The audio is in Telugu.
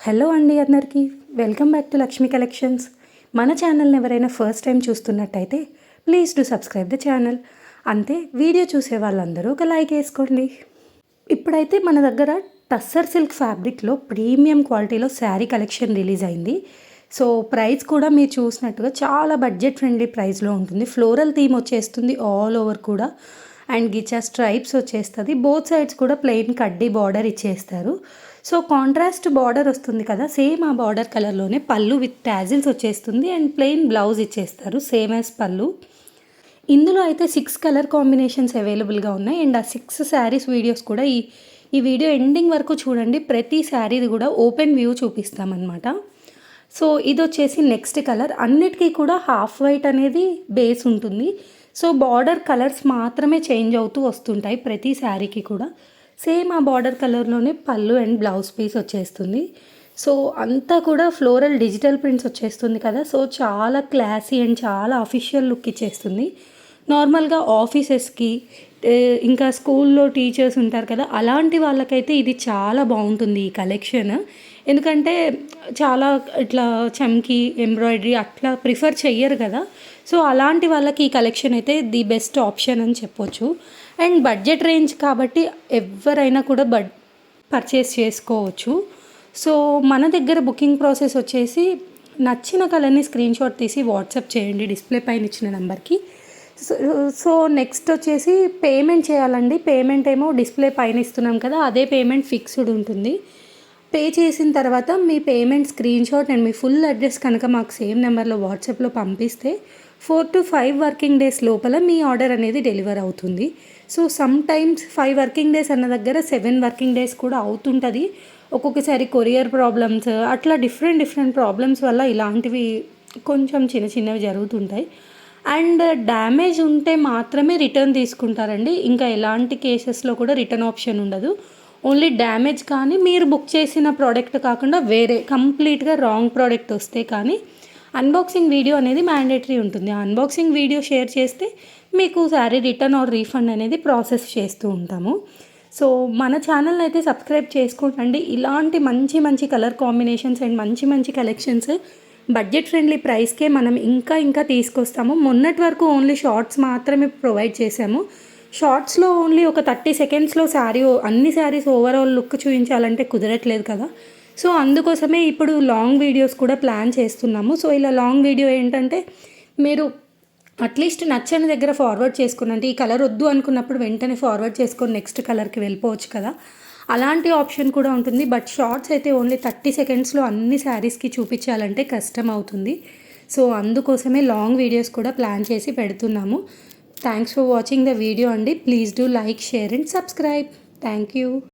హలో అండి అందరికీ welcome back to Lakshmi collections. మన ఛానల్ని ఎవరైనా ఫస్ట్ టైం చూస్తున్నట్టయితే please do subscribe the channel. అంతే, వీడియో చూసే వాళ్ళందరూ ఒక లైక్ వేసుకోండి. ఇప్పుడైతే మన దగ్గర టస్సర్ సిల్క్ ఫ్యాబ్రిక్లో ప్రీమియం క్వాలిటీలో శారీ కలెక్షన్ రిలీజ్ అయింది. సో ప్రైస్ కూడా మీరు చూసినట్టుగా చాలా బడ్జెట్ ఫ్రెండ్లీ ప్రైస్లో ఉంటుంది. ఫ్లోరల్ థీమ్ వచ్చేస్తుంది ఆల్ ఓవర్ కూడా, అండ్ గిచ్చా స్ట్రైప్స్ వచ్చేస్తుంది. బోత్ సైడ్స్ కూడా ప్లెయిన్ కడ్డీ బార్డర్ ఇచ్చేస్తారు. సో కాంట్రాస్ట్ బార్డర్ వస్తుంది కదా, సేమ్ ఆ బార్డర్ కలర్లోనే పళ్ళు విత్ టాజిల్స్ వచ్చేస్తుంది అండ్ ప్లెయిన్ బ్లౌజ్ ఇచ్చేస్తారు సేమ్ యాజ్ పళ్ళు. ఇందులో అయితే 6 కలర్ కాంబినేషన్స్ అవైలబుల్గా ఉన్నాయి అండ్ ఆ 6 శారీస్ వీడియోస్ కూడా ఈ వీడియో ఎండింగ్ వరకు చూడండి. ప్రతి శారీది కూడా ఓపెన్ వ్యూ చూపిస్తామన్నమాట. సో ఇది వచ్చేసి నెక్స్ట్ కలర్. అన్నిటికీ కూడా హాఫ్ వైట్ అనేది బేస్ ఉంటుంది. సో బార్డర్ కలర్స్ మాత్రమే చేంజ్ అవుతూ వస్తుంటాయి ప్రతి శారీకి కూడా. సేమ్ ఆ బార్డర్ కలర్లోనే పళ్ళు అండ్ బ్లౌజ్ పీస్ వచ్చేస్తుంది. సో అంతా కూడా ఫ్లోరల్ డిజిటల్ ప్రింట్స్ వచ్చేస్తుంది కదా, సో చాలా క్లాసీ అండ్ చాలా అఫీషియల్ లుక్ ఇచ్చేస్తుంది. నార్మల్గా ఆఫీసెస్కి ఇంకా స్కూల్లో టీచర్స్ ఉంటారు కదా, అలాంటి వాళ్ళకైతే ఇది చాలా బాగుంటుంది ఈ కలెక్షన్. ఎందుకంటే చాలా ఇట్లా చమ్కీ ఎంబ్రాయిడరీ అట్లా ప్రిఫర్ చెయ్యరు కదా, సో అలాంటి వాళ్ళకి ఈ కలెక్షన్ అయితే ది బెస్ట్ ఆప్షన్ అని చెప్పొచ్చు. అండ్ బడ్జెట్ రేంజ్ కాబట్టి ఎవరైనా కూడా పర్చేస్ చేసుకోవచ్చు. సో మన దగ్గర బుకింగ్ ప్రాసెస్ వచ్చేసి నచ్చిన కలర్ని స్క్రీన్ షాట్ తీసి వాట్సాప్ చేయండి డిస్ప్లే పైన ఇచ్చిన నెంబర్కి. సో నెక్స్ట్ వచ్చేసి పేమెంట్ చేయాలండి. పేమెంట్ ఏమో డిస్ప్లే పైన ఇస్తున్నాం కదా, అదే పేమెంట్ ఫిక్స్డ్ ఉంటుంది. పే చేసిన తర్వాత మీ పేమెంట్ స్క్రీన్ షాట్ అండ్ మీ ఫుల్ అడ్రస్ కనుక మాకు సేమ్ నెంబర్లో వాట్సాప్లో పంపిస్తే 4 to 5 వర్కింగ్ డేస్ లోపల మీ ఆర్డర్ అనేది డెలివర్ అవుతుంది. So some times 5 working days అన్న దగ్గర 7 వర్కింగ్ డేస్ కూడా అవుతుంటుంది. ఒక్కొక్కసారి కొరియర్ ప్రాబ్లమ్స్ అట్లా డిఫరెంట్ ప్రాబ్లమ్స్ వల్ల ఇలాంటివి కొంచెం చిన్నవి జరుగుతుంటాయి. అండ్ డ్యామేజ్ ఉంటే మాత్రమే రిటర్న్ తీసుకుంటారండి. ఇంకా ఎలాంటి కేసెస్లో కూడా రిటర్న్ ఆప్షన్ ఉండదు. ఓన్లీ డ్యామేజ్ కానీ మీరు బుక్ చేసిన ప్రోడక్ట్ కాకుండా వేరే కంప్లీట్గా రాంగ్ ప్రోడక్ట్ వస్తే కానీ అన్బాక్సింగ్ వీడియో అనేది మ్యాండేటరీ ఉంటుంది. ఆ అన్బాక్సింగ్ వీడియో షేర్ చేస్తే మీకు శారీ రిటర్న్ ఆర్ రీఫండ్ అనేది ప్రాసెస్ చేస్తూ ఉంటాము. సో మన ఛానల్ని అయితే సబ్స్క్రైబ్ చేసుకోండి. ఇలాంటి మంచి కలర్ కాంబినేషన్స్ అండ్ మంచి కలెక్షన్స్ బడ్జెట్ ఫ్రెండ్లీ ప్రైస్కే మనం ఇంకా తీసుకొస్తాము. మొన్నటి వరకు ఓన్లీ షార్ట్స్ మాత్రమే ప్రొవైడ్ చేసాము. షార్ట్స్లో ఓన్లీ ఒక 30 సెకండ్స్లో అన్ని శారీస్ ఓవరాల్ లుక్ చూపించాలంటే కుదరట్లేదు కదా, సో అందుకోసమే ఇప్పుడు లాంగ్ వీడియోస్ కూడా ప్లాన్ చేస్తున్నాము. సో ఇలా లాంగ్ వీడియో ఏంటంటే మీరు అట్లీస్ట్ నచ్చని దగ్గర ఫార్వర్డ్ చేసుకున్నంటే ఈ కలర్ వద్దు అనుకున్నప్పుడు వెంటనే ఫార్వర్డ్ చేసుకొని నెక్స్ట్ కలర్కి వెళ్ళిపోవచ్చు కదా, అలాంటి ఆప్షన్ కూడా ఉంటుంది. బట్ షార్ట్స్ అయితే ఓన్లీ 30 సెకండ్స్లో అన్ని శారీస్కి చూపించాలంటే కష్టం అవుతుంది. సో అందుకోసమే లాంగ్ వీడియోస్ కూడా ప్లాన్ చేసి పెడుతున్నాము. Thanks for watching the video అండి. Please do like, share and subscribe. Thank you.